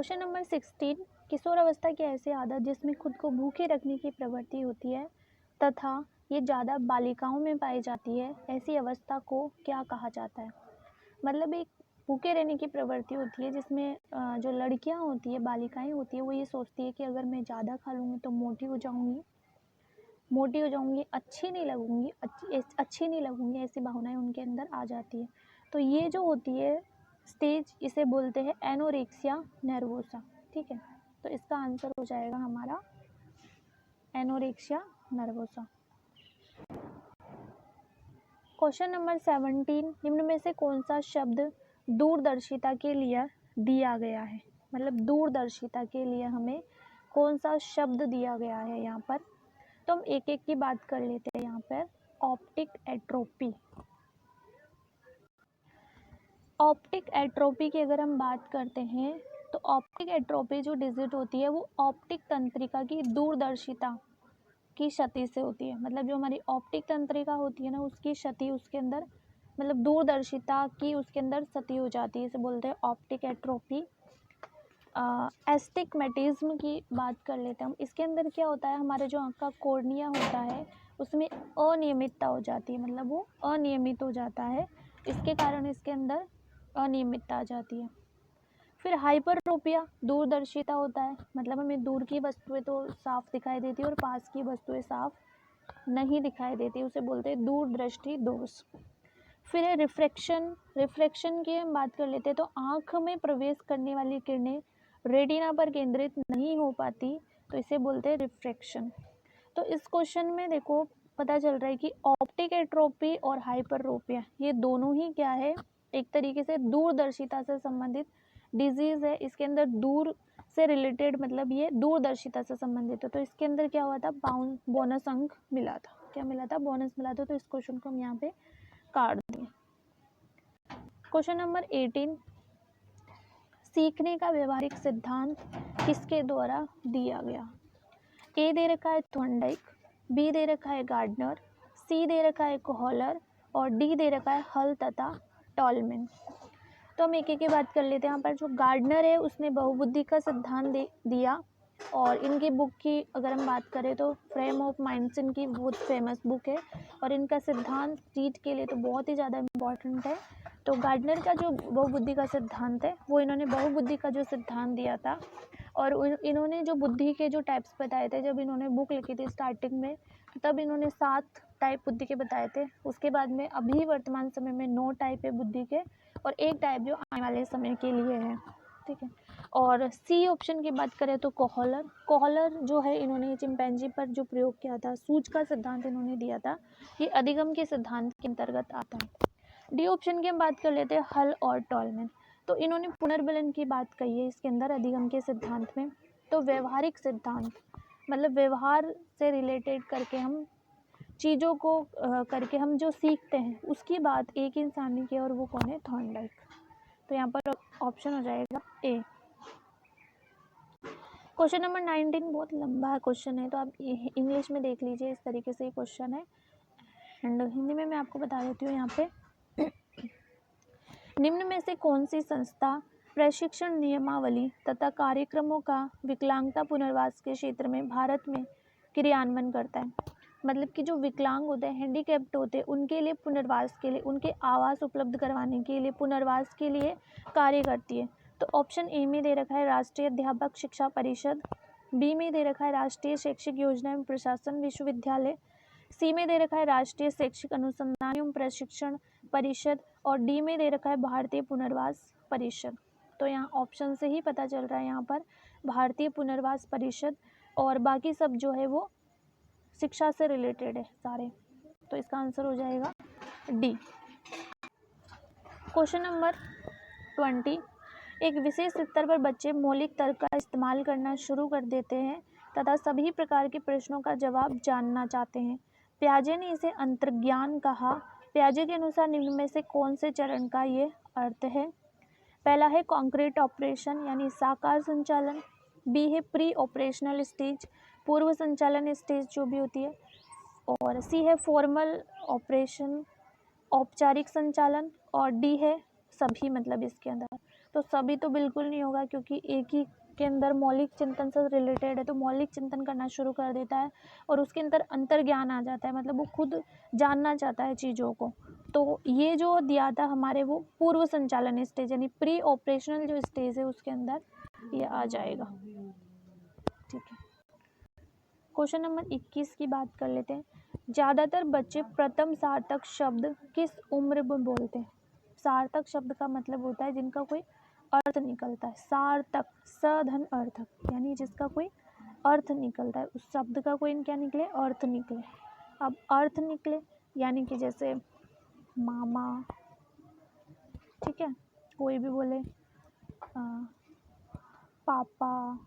Question number 16, किशोर अवस्था की ऐसी आदत जिसमें खुद को भूखे रखने की प्रवृत्ति होती है तथा ये ज़्यादा बालिकाओं में पाई जाती है, ऐसी अवस्था को क्या कहा जाता है। मतलब एक भूखे रहने की प्रवृत्ति होती है जिसमें जो लड़कियां होती है, बालिकाएं होती है, वो ये सोचती है कि अगर मैं ज़्यादा खा लूँगी तो मोटी हो जाऊँगी, अच्छी नहीं लगूँगी, ऐसी भावनाएं उनके अंदर आ जाती है। तो ये जो होती है स्टेज, इसे बोलते हैं एनोरेक्सिया नर्वोसा। ठीक है, तो इसका आंसर हो जाएगा हमारा एनोरेक्सिया नर्वोसा। क्वेश्चन नंबर 17, निम्न में से कौन सा शब्द दूरदर्शिता के लिए दिया गया है। मतलब दूरदर्शिता के लिए हमें कौन सा शब्द दिया गया है यहाँ पर। तो हम एक एक की बात कर लेते हैं। यहाँ पर ऑप्टिक एट्रोपी। ऑप्टिक एट्रोपी की अगर हम बात करते हैं तो ऑप्टिक एट्रोपी जो डिजिट होती है वो ऑप्टिक तंत्रिका की दूरदर्शिता की क्षति से होती है। मतलब जो हमारी ऑप्टिक तंत्रिका होती है ना, उसकी क्षति, उसके अंदर मतलब दूरदर्शिता की उसके अंदर क्षति हो जाती है, इसे बोलते हैं ऑप्टिक एट्रोपी। एस्टिग्मेटिज्म की बात कर लेते हैं हम। इसके अंदर क्या होता है, हमारे जो आँख का कॉर्निया होता है उसमें अनियमितता हो जाती है, मतलब वो अनियमित हो जाता है, इसके कारण इसके अंदर अनियमितता आ जाती है। फिर हाइपरट्रोपिया, दूरदर्शिता होता है, मतलब हमें दूर की वस्तुएं तो साफ दिखाई देती है और पास की वस्तुएं साफ नहीं दिखाई देती, उसे बोलते हैं दूरदृष्टि दोष। फिर है रिफ्रैक्शन। रिफ्रैक्शन की हम बात कर लेते हैं तो आँख में प्रवेश करने वाली किरणें रेटिना पर केंद्रित नहीं हो पाती, तो इसे बोलते हैं रिफ्रैक्शन। तो इस क्वेश्चन में देखो पता चल रहा है कि ऑप्टिक एट्रोपी और हाइपरट्रोपिया ये दोनों ही क्या है, एक तरीके से दूरदर्शिता से संबंधित डिजीज है। इसके अंदर दूर से रिलेटेड, मतलब ये दूरदर्शिता से संबंधित है। तो इसके अंदर क्या हुआ था, बोनस अंक मिला था। क्या मिला था, बोनस मिला था। तो इस क्वेश्चन को हम यहाँ पे काट दें। क्वेश्चन नंबर 18, सीखने का व्यवहारिक सिद्धांत किसके द्वारा दिया गया। ए दे रखा है थॉर्नडाइक, बी दे रखा है गार्डनर, सी दे रखा है कोहलर और डी दे रखा है हल तथा टॉलमैन। तो हम एक एक की बात कर लेते हैं। यहाँ पर जो गार्डनर है उसने बहुबुद्धि का सिद्धांत दिया, और इनकी बुक की अगर हम बात करें तो फ्रेम ऑफ माइंड्स इनकी बहुत फेमस बुक है, और इनका सिद्धांत रीड के लिए तो बहुत ही ज़्यादा इम्पॉर्टेंट है। तो गार्डनर का जो बहुबुद्धि का सिद्धांत है वो इन्होंने बहुबुद्धि का जो सिद्धांत दिया था, और इन्होंने जो बुद्धि के जो टाइप्स बताए थे, जब इन्होंने बुक लिखी थी स्टार्टिंग में, तब इन्होंने 7 टाइप बुद्धि के बताए थे। उसके बाद में अभी वर्तमान समय में 9 टाइप है बुद्धि के, और 1 टाइप जो आने वाले समय के लिए है। ठीक है, और सी ऑप्शन की बात करें तो कोहलर जो है, इन्होंने चिंपैंजी पर जो प्रयोग किया था, सूझ का सिद्धांत इन्होंने दिया था, ये अधिगम के सिद्धांत के अंतर्गत आता है। डी ऑप्शन की हम बात कर लेते हैं हल और टॉलमैन, तो इन्होंने पुनर्बलन की बात कही है इसके अंदर अधिगम के सिद्धांत में। तो व्यवहारिक सिद्धांत मतलब व्यवहार से रिलेटेड करके हम चीज़ों को करके हम जो सीखते हैं उसकी बात एक इंसान ने की, और वो कौन है, थॉर्नडाइक। तो यहाँ पर ऑप्शन हो जाएगा ए। क्वेश्चन नंबर 19 बहुत लंबा क्वेश्चन है, तो आप इंग्लिश में देख लीजिए, इस तरीके से क्वेश्चन है, एंड हिंदी में मैं आपको बता देती हूँ। यहाँ पे निम्न में से कौन सी संस्था प्रशिक्षण नियमावली तथा कार्यक्रमों का विकलांगता पुनर्वास के क्षेत्र में भारत में क्रियान्वयन करता है। मतलब कि जो विकलांग होते हैं, हैंडीकैप्ड होते हैं, उनके लिए पुनर्वास के लिए, उनके आवास उपलब्ध करवाने के लिए, पुनर्वास के लिए कार्य करती है। तो ऑप्शन ए में दे रखा है राष्ट्रीय अध्यापक शिक्षा परिषद, बी में दे रखा है राष्ट्रीय शैक्षिक योजना एवं प्रशासन विश्वविद्यालय, सी में दे रखा है राष्ट्रीय शैक्षिक अनुसंधान एवं प्रशिक्षण परिषद, और डी में दे रखा है भारतीय पुनर्वास परिषद। तो यहाँ ऑप्शन से ही पता चल रहा है यहाँ पर भारतीय पुनर्वास परिषद, और बाकी सब जो है वो शिक्षा से रिलेटेड है सारे। तो इसका आंसर हो जाएगा डी। क्वेश्चन नंबर 20, एक विशेष स्तर पर बच्चे मौलिक तर्क का इस्तेमाल करना शुरू कर देते हैं तथा सभी प्रकार के प्रश्नों का जवाब जानना चाहते हैं। पियाजे ने इसे अंतर्ज्ञान कहा। पियाजे के अनुसार निम्न में से कौन से चरण का ये अर्थ है। पहला है कॉन्क्रीट ऑपरेशन यानी साकार संचालन, बी है प्री ऑपरेशनल स्टेज, पूर्व संचालन स्टेज जो भी होती है, और सी है फॉर्मल ऑपरेशन, औपचारिक संचालन, और डी है सभी, मतलब इसके अंदर। तो सभी तो बिल्कुल नहीं होगा, क्योंकि एक ही के अंदर मौलिक चिंतन से रिलेटेड है, तो मौलिक चिंतन करना शुरू कर देता है और उसके अंदर अंतर ज्ञान आ जाता है, मतलब वो खुद जानना चाहता है चीज़ों को। तो ये जो दिया था हमारे वो पूर्व संचालन स्टेज यानी प्री ऑपरेशनल जो स्टेज है उसके अंदर ये आ जाएगा। ठीक है, क्वेश्चन नंबर 21 की बात कर लेते हैं। ज़्यादातर बच्चे प्रथम सार्थक शब्द किस उम्र में बोलते हैं? सार्थक शब्द का मतलब होता है जिनका कोई अर्थ निकलता है। सार्थक, सधन अर्थक, यानी जिसका कोई अर्थ निकलता है, उस शब्द का कोई क्या निकले? अर्थ निकले। अब अर्थ निकले यानी कि जैसे मामा, ठीक है, कोई भी बोले पापा,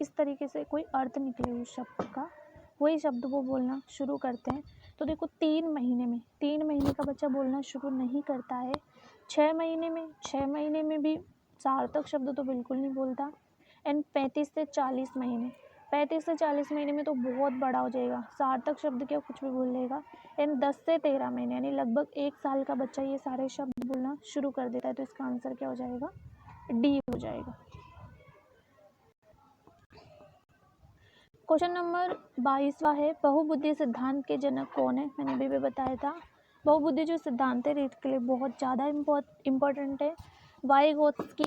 इस तरीके से कोई अर्थ निकले उस शब्द का, वही शब्द वो बोलना शुरू करते हैं। तो देखो 3 महीने का बच्चा बोलना शुरू नहीं करता है। 6 महीने में भी सार्थक शब्द तो बिल्कुल नहीं बोलता। एंड 35 से 40 महीने में तो बहुत बड़ा हो जाएगा, सार्थक शब्द क्या कुछ भी बोल लेगा। एंड 10 से 13 महीने यानी लगभग 1 साल का बच्चा ये सारे शब्द बोलना शुरू कर देता है। तो इसका आंसर क्या हो जाएगा? डी हो जाएगा। क्वेश्चन नंबर 22वां है, बहुबुद्धि सिद्धांत के जनक कौन है? मैंने अभी भी बताया था। बहुबुद्धि जो सिद्धांत है रीट के लिए बहुत ज़्यादा इम्पोर्टेंट है। वाइगोत्स्की,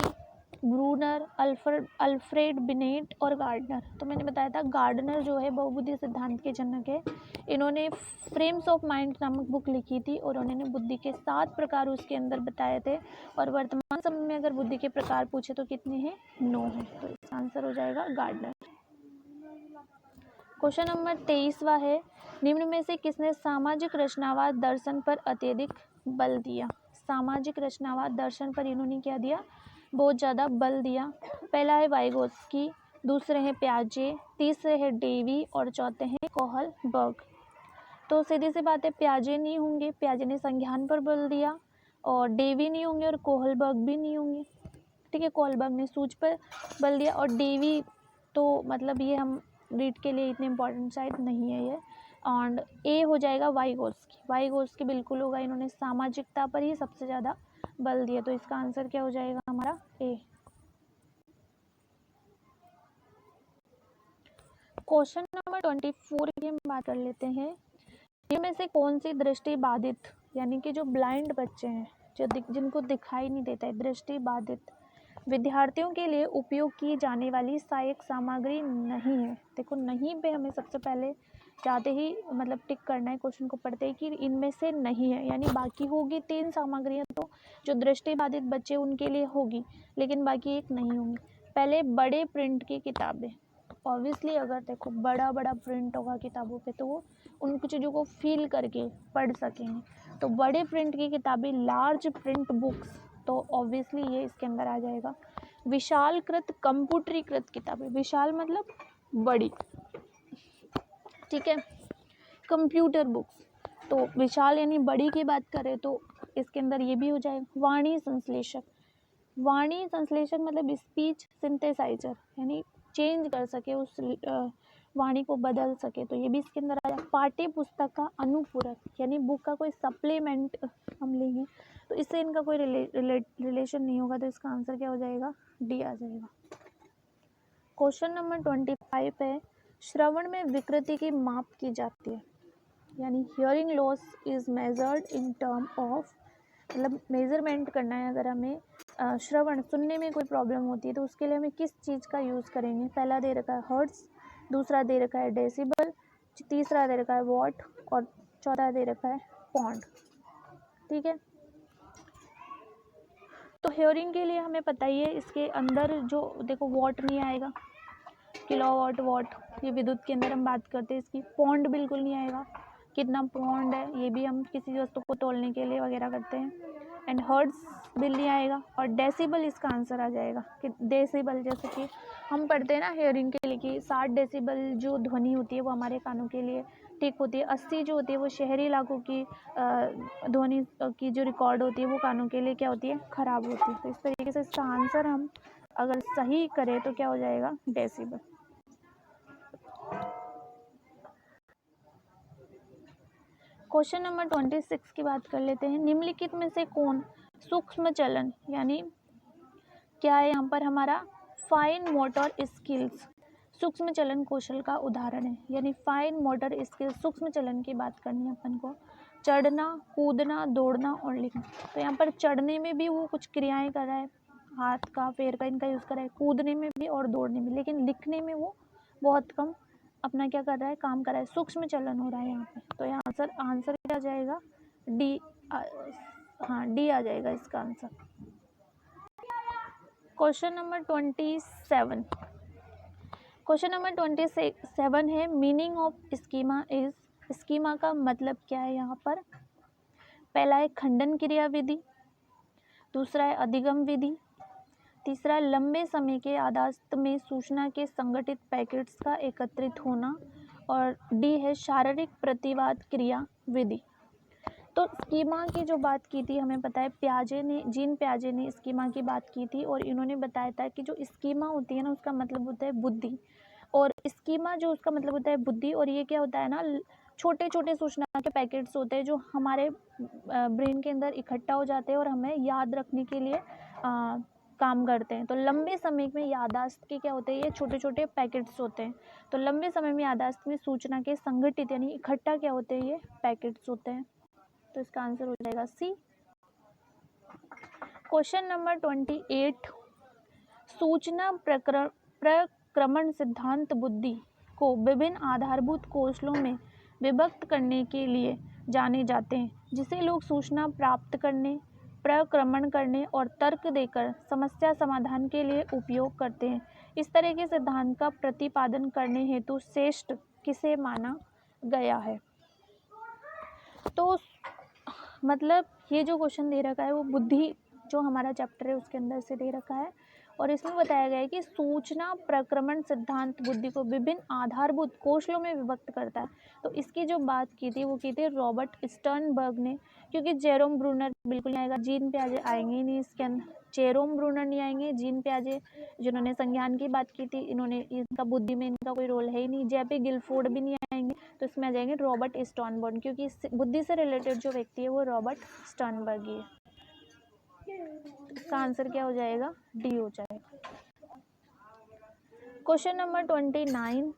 ब्रूनर, अल्फ्रेड बिनेट और गार्डनर। तो मैंने बताया था गार्डनर जो है बहुबुद्धि सिद्धांत के जनक है। इन्होंने फ्रेम्स ऑफ माइंड नामक बुक लिखी थी और उन्होंने बुद्धि के 7 प्रकार उसके अंदर बताए थे। और वर्तमान समय में अगर बुद्धि के प्रकार पूछे तो कितने हैं? 9 हैं। तो इसका आंसर हो जाएगा गार्डनर। क्वेश्चन नंबर 23वां है, निम्न में से किसने सामाजिक रचनावाद दर्शन पर अत्यधिक बल दिया? सामाजिक रचनावाद दर्शन पर इन्होंने क्या दिया? बहुत ज़्यादा बल दिया। पहला है वाइगोत्स्की, दूसरे हैं प्याजे, तीसरे है डेवी और चौथे हैं कोहलबर्ग। तो सीधी सी बात है, प्याजे नहीं होंगे, प्याजे ने संज्ञान पर बल दिया, और डेवी नहीं होंगे और कोहलबर्ग भी नहीं होंगे। ठीक है, कोहलबर्ग ने सूझ पर बल दिया और डेवी तो मतलब ये हम रीड के लिए इतने इम्पोर्टेंट शायद नहीं है ये। और ए हो जाएगा वाइगोत्स्की बिल्कुल होगा, इन्होंने सामाजिकता पर ही सबसे ज़्यादा बल दिया। तो इसका आंसर क्या हो जाएगा हमारा? ए। क्वेश्चन नंबर 24 की हम बात कर लेते हैं। इनमें से कौन सी दृष्टि बाधित यानी कि जो ब्लाइंड बच्चे हैं, जिनको दिखाई नहीं देता है, दृष्टि बाधित विद्यार्थियों के लिए उपयोग की जाने वाली सहायक सामग्री नहीं है? देखो नहीं पे हमें सबसे पहले जाते ही मतलब टिक करना है, क्वेश्चन को पढ़ते ही कि इनमें से नहीं है, यानी बाकी होगी 3 सामग्रियां तो जो दृष्टिबाधित बच्चे उनके लिए होगी, लेकिन बाकी एक नहीं होंगी। पहले बड़े प्रिंट की किताबें, ऑब्वियसली अगर देखो बड़ा प्रिंट होगा किताबों पे तो वो उन चीज़ों को फील करके पढ़ सकेंगे। तो बड़े प्रिंट की किताबें, लार्ज प्रिंट बुक्स, तो ऑब्वियसली ये इसके अंदर आ जाएगा। विशालकृत कंप्यूटरीकृत किताबें, विशाल मतलब बड़ी, ठीक है, कंप्यूटर बुक्स, तो विशाल यानी बड़ी की बात करें तो इसके अंदर ये भी हो जाएगा। वाणी संश्लेषक मतलब स्पीच सिंथेसाइजर, यानी चेंज कर सके उस वाणी को बदल सके, तो ये भी इसके अंदर आ जाए। पाठ्य पुस्तक का अनुपूरक, यानी बुक का कोई सप्लीमेंट हम लेंगे तो इससे इनका कोई रिलेशन नहीं होगा, तो इसका आंसर क्या हो जाएगा? डी आ जाएगा। क्वेश्चन नंबर 25 है, श्रवण में विकृति की माप की जाती है, यानी hearing loss is measured in term of, मतलब मेजरमेंट करना है अगर हमें श्रवण सुनने में कोई प्रॉब्लम होती है तो उसके लिए हमें किस चीज़ का यूज़ करेंगे? पहला दे रखा है हर्ट्ज, दूसरा दे रखा है डेसिबल, तीसरा दे रखा है वॉट और चौथा दे रखा है पॉन्ड। ठीक है, तो हियरिंग के लिए हमें पता ही है, इसके अंदर जो देखो वॉट नहीं आएगा, किलोवाट वॉट ये विद्युत के अंदर हम बात करते हैं इसकी। पॉन्ड बिल्कुल नहीं आएगा, कितना पॉन्ड है ये भी हम किसी वस्तु को तोलने के लिए वगैरह करते हैं। एंड हर्ट्ज बिल नहीं आएगा, और डेसिबल इसका आंसर आ जाएगा कि डेसिबल, जैसे कि हम पढ़ते हैं ना हियरिंग के लिए कि 60 डेसिबल जो ध्वनि होती है वो हमारे कानों के लिए ठीक होती है, 80 जो होती है वो शहरी इलाकों की ध्वनि की जो रिकॉर्ड होती है वो कानों के लिए क्या होती है? ख़राब होती है। तो इस तरीके से इसका आंसर हम अगर सही करें तो क्या हो जाएगा? डेसिबल। क्वेश्चन नंबर 26 की बात कर लेते हैं। निम्नलिखित में से कौन सूक्ष्म चलन यानी क्या है यहाँ पर हमारा फाइन मोटर स्किल्स, सूक्ष्म चलन कौशल का उदाहरण है। यानी फाइन मोटर स्किल्स, सूक्ष्म चलन की बात करनी है अपन को। चढ़ना, कूदना, दौड़ना और लिखना। तो यहाँ पर चढ़ने में भी वो कुछ क्रियाएं कर रहा है, हाथ का, पैर का, इनका यूज़ कर रहा है, कूदने में भी और दौड़ने में, लेकिन लिखने में वो बहुत कम अपना क्या कर रहा है, काम कर रहा है, सूक्ष्म चलन हो रहा है यहाँ पे। तो यहाँ आंसर क्या आ जाएगा, डी। हाँ, डी आ जाएगा इसका answer. Question number 27। Question number 27 है meaning of schema is. Schema का मतलब क्या है यहाँ पर। पहला है खंडन क्रिया विधि, दूसरा है अधिगम विधि, तीसरा है लंबे समय के याददाश्त में सूचना के संगठित पैकेट्स का एकत्रित होना, और डी है शारीरिक प्रतिवाद क्रिया विधि। तो स्कीमा की जो बात की थी, हमें पता है जीन प्याजे ने स्कीमा की बात की थी, और इन्होंने बताया था कि जो स्कीमा होती है ना, उसका मतलब होता है बुद्धि, और स्कीमा जो उसका मतलब होता है बुद्धि, और ये क्या होता है ना, छोटे छोटे सूचना के पैकेट्स होते हैं जो हमारे ब्रेन के अंदर इकट्ठा हो जाते हैं और हमें याद रखने के लिए काम करते हैं। तो लंबे समय में याददाश्त के क्या होते हैं, ये छोटे छोटे पैकेट्स होते हैं। तो लंबे समय में याददाश्त में सूचना के संगठित यानी इकट्ठा क्या होते हैं, ये पैकेट्स होते हैं। तो इसका आंसर हो जाएगा सी। क्वेश्चन नंबर 28, सूचना प्रक्रमण सिद्धांत बुद्धि को विभिन्न आधारभूत कौशलों में विभक्त करने के लिए जाने जाते हैं, जिसे लोग सूचना प्राप्त करने, प्रक्रमण करने और तर्क देकर समस्या समाधान के लिए उपयोग करते हैं। इस तरह के सिद्धांत का प्रतिपादन करने हेतु श्रेष्ठ किसे माना गया है। तो मतलब ये जो क्वेश्चन दे रखा है वो बुद्धि जो हमारा चैप्टर है उसके अंदर से दे रखा है, और इसमें बताया गया है कि सूचना प्रक्रमण सिद्धांत बुद्धि को विभिन्न आधारभूत कौशलों में विभक्त करता है। तो इसकी जो बात की थी वो की थी रॉबर्ट स्टर्नबर्ग ने, क्योंकि जेरोम ब्रूनर बिल्कुल नहीं आएगा, जीन प्याजे आएंगे ही नहीं इसके अंदर, जेरोम ब्रूनर नहीं आएंगे, जीन प्याजे जिन्होंने संज्ञान की बात की थी, इन्होंने इनका बुद्धि में इनका कोई रोल है ही नहीं, जेपी गिलफोर्ड भी नहीं आएंगे, तो इसमें आ जाएंगे रॉबर्ट स्टर्नबर्ग, क्योंकि बुद्धि से रिलेटेड जो व्यक्ति है वो रॉबर्ट स्टर्नबर्ग ही है। इसका आंसर क्या हो जाएगा, डी हो जाएगा। क्वेश्चन नंबर 29,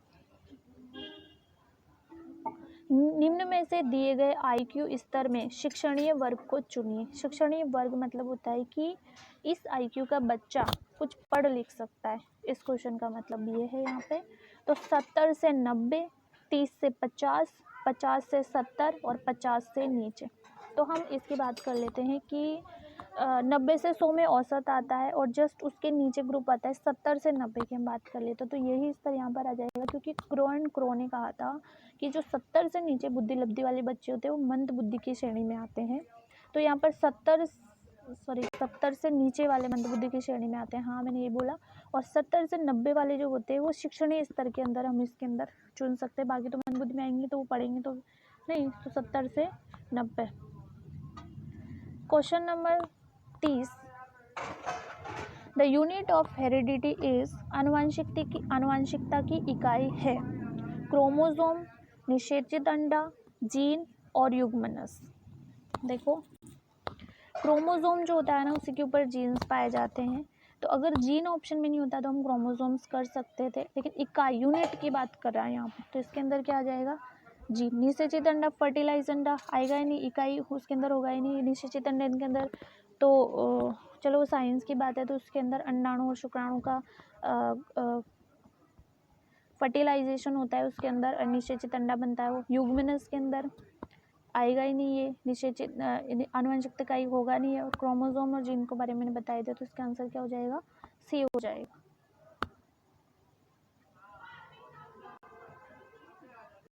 निम्न में से दिए गए आईक्यू स्तर में शिक्षणीय वर्ग को चुनिए। शिक्षणीय वर्ग मतलब होता है कि इस आईक्यू का बच्चा कुछ पढ़ लिख सकता है, इस क्वेश्चन का मतलब ये है यहाँ पे। तो 70 से 90, 30 से 50, 50 से 70 और 50 से नीचे। तो हम इसकी बात कर लेते हैं कि 90 से 100 में औसत आता है, और जस्ट उसके नीचे ग्रुप आता है 70 से 90 की हम बात कर लेते हैं। तो यही स्तर यहाँ पर आ जाएगा, क्योंकि क्रो ने कहा था कि जो 70 से नीचे बुद्धि लब्धि वाले बच्चे होते हैं वो मंद बुद्धि की श्रेणी में आते हैं। तो यहाँ पर 70 से नीचे वाले मंद बुद्धि की श्रेणी में आते हैं, हाँ मैंने ये बोला। और 70 से 90 वाले जो होते हैं वो शिक्षणीय स्तर के अंदर हम इसके अंदर चुन सकते हैं, बाकी तो मंद बुद्धि में आएंगे तो वो पढ़ेंगे तो नहीं। तो 70 से 90। Question number 30, the unit of heredity is. आनुवंशिकता की इकाई है क्रोमोसोम, निषेचित अंडा, जीन और युग्मनस। देखो क्रोमोसोम जो होता है ना उसी के ऊपर जीन्स पाए जाते हैं, तो अगर जीन ऑप्शन में नहीं होता तो हम क्रोमोसोम्स कर सकते थे, लेकिन इकाई यूनिट की बात कर रहा है यहाँ पर, तो इसके अंदर क्या आ जाएगा, जीन। निषेचित अंडा, फर्टिलाइज अंडा आएगा ही नहीं, इकाई उसके अंदर होगा ही नहीं निषेचित अंडे इनके अंदर। तो चलो साइंस की बात है, तो उसके अंदर अंडाणु और शुक्राणु का फर्टिलाइजेशन होता है, उसके अंदर निषेचित अंडा बनता है, वो युग्मनस के अंदर आएगा ही नहीं, ये निषेचित आनुवंशिकता का ही होगा नहीं है। और क्रोमोसोम और जीन के बारे में मैंने बताया था, तो इसका आंसर क्या हो जाएगा, सी हो जाएगा।